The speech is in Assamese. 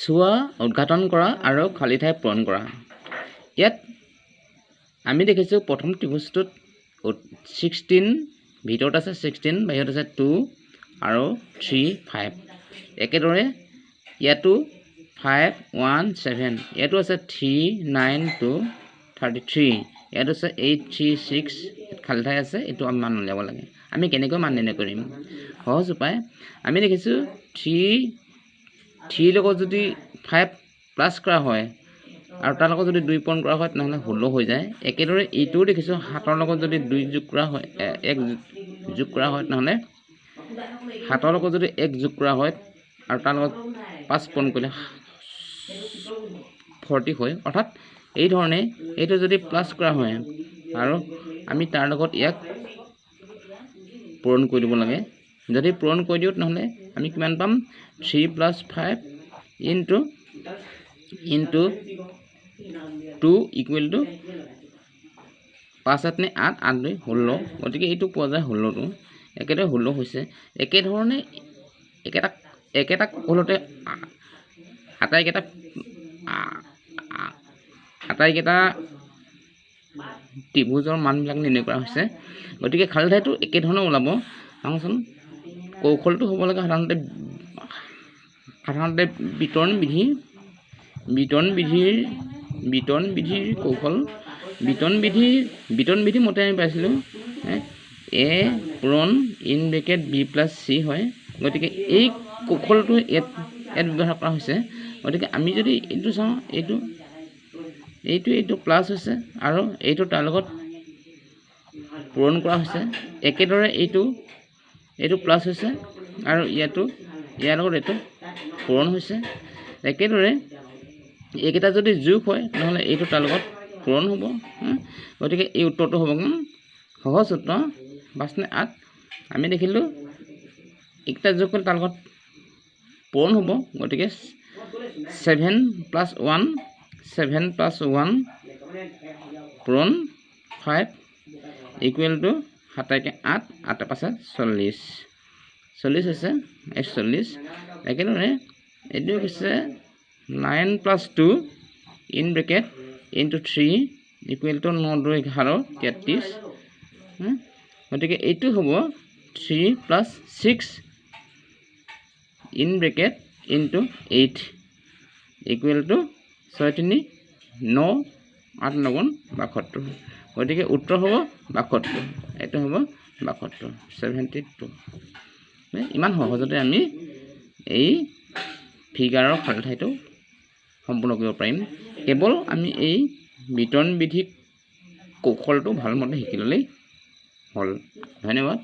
চোৱা উদ্ঘাটন কৰা আৰু খালী ঠাই পূৰণ কৰা ইয়াত আমি দেখিছোঁ প্ৰথম ত্ৰিভুজটোত 16 ভিতৰত আছে 16 বাহিৰত আছে 2 আৰু 3 5 একেদৰে ইয়াতো 5 1 7 ইয়াতো আছে 3 9 2 33 ইয়াতো আছে 8 3 6 খালী ঠাই আছে এইটো আমি মান উলিয়াব লাগে আমি কেনেকৈ মান নিৰ্ণয় কৰিম সহজ উপায় আমি দেখিছোঁ 3 লগত যদি 5 প্লাস কৰা হয় আৰু তাৰ লগত যদি 2 পূৰণ কৰা হয় নহলে 16 হৈ যায় একেদৰে এইটোও দেখিছোঁ 7 ৰ লগত যদি 2 যোগ কৰা হয় 1 যোগ কৰা হয় নহলে 7 ৰ লগত যদি 1 যোগ কৰা হয় আৰু তাৰ লগত 5 পূৰণ কৰিলে 40 হয় অৰ্থাৎ এই ধৰণে এইটো যদি প্লাস কৰা হয় আৰু আমি তাৰ লগত ইয়াক পূৰণ কৰি দিব লাগে যদি পূৰণ কৰি দিও নহলে আমি কিমান পাম 3 + 5 into 2 equal to 5 7 8 8 2 16 গতিকে এইটো পোৱা যায় 16 টো একেদৰে 16 হৈছে একে ধৰণে একেটা কলতে আটাইকেটা ত্ৰিভুজৰ মানবিলাক নিৰ্ণয় কৰা হৈছে গতিকে খালী ঠাইটো একে ধৰণে ওলাব চাওঁচোন কৌশলটো হ'ব লাগে সাধাৰণতে বিতৰণ বিধিৰ কৌশল বিতৰণ বিধি মতে আমি পাইছিলোঁ a পূৰণ ইন ব্ৰেকেট b + c হয় গতিকে এই কৌশলটো ইয়াত ব্যৱহাৰ কৰা হৈছে গতিকে আমি যদি এইটো চাওঁ এইটো প্লাস হৈছে আৰু এইটো তাৰ লগত পূৰণ কৰা হৈছে একেদৰে এইটো প্লাস হৈছে আৰু ইয়াৰ লগত এইটো পূৰণ হৈছে একেদৰে এইকেইটা যদি যোগ হয় নহলে এইটো তাৰ লগত পূৰণ হ'ব গতিকে এই উত্তৰটো হ'ব সহজ উত্তৰ 5 নে 8 আমি দেখিলোঁ এইকেইটা যোগ কৰি তাৰ লগত পূৰণ হ'ব গতিকে 7 + 1 পূৰণ 5 equal to 7 × 8 8 × 5 40 হৈছে 40 একেদৰে এইটো হৈছে 9 + 2 in bracket into 3 equal to 9 2 11 33 গতিকে এইটো হ'ব 3 + 6 in bracket into 8 equal to 6 3 9 8 9 72 গতিকে উত্তৰ হ'ব 72 এইটো হ'ব 72 72 ইমান সহজতে আমি এই ফিগাৰৰ খালী ঠাইটো সম্পূৰ্ণ কৰিব পাৰিম কেৱল আমি এই বিতৰণ বিধি কৌশলটো ভালমতে শিকি ল'লেই হ'ল ধন্যবাদ